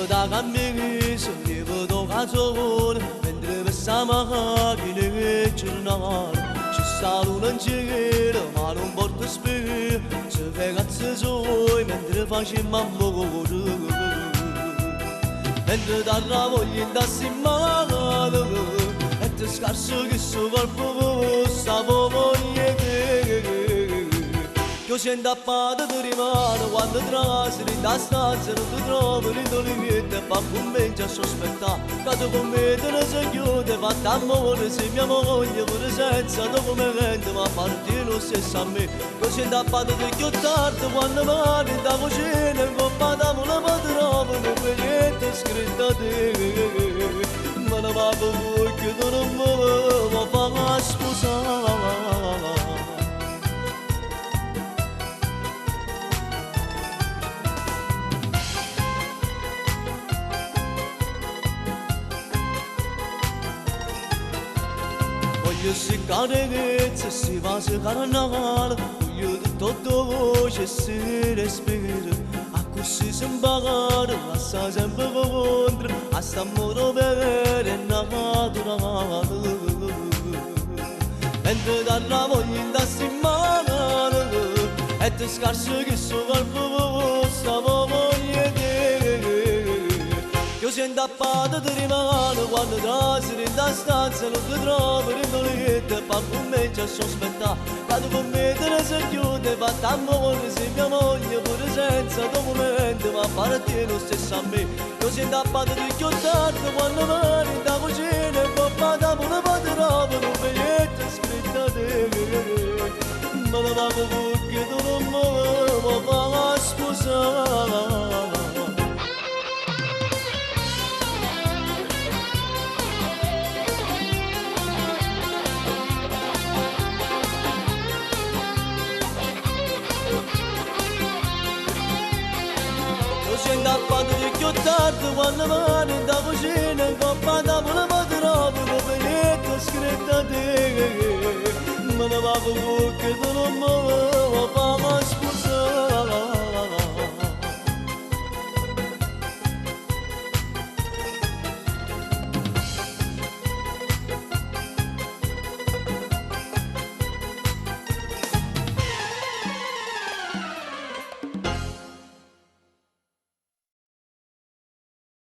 da gammi sollievo 가져온 mentre samagine giornale ci sta un giro ma non porta spiro se ragazzi suoi mentre facciamo amore mentre dalla voglia indassi male e ti scarso che so qualcuno stavo voglia che sento a parte di rimane quando trasri da stanza non ti trovo l'indolimiento e fa commenti a sospettare che tu con me te ne sei chiude fatta amore se mia moglie pure senza documento ma parte lo stesso a me che sento a parte di più tardi quando mani da cucina in coppa da una patrona non c'è niente scritto a te ma non va per che tu non mi fa scusare voglio si carezza, si va a carnavale, voglio tutto c'è si respira, a così si impara, a sa sempre contro, a sta modo bene naturale. Mentre dalla voglia indassi male, e ti scarso che so qualcuno stavo voglia io sento a parte di rimane quando trasri da stanza non ti trovo l'indolente e fa commenti a sospettare che tu con me te ne sei chiude fatta amore se mia moglie pure senza documento ma parte lo stesso a me io sento a parte di più tardi quando mani da cucina e coppa da una patrona non c'è niente scritto a te ma la va perché tu non mi fa scusare scendo a parte di più tardi quando mani da cucina in coppa da una patrona non c'è niente scritto a te ma ne va per che tu non mi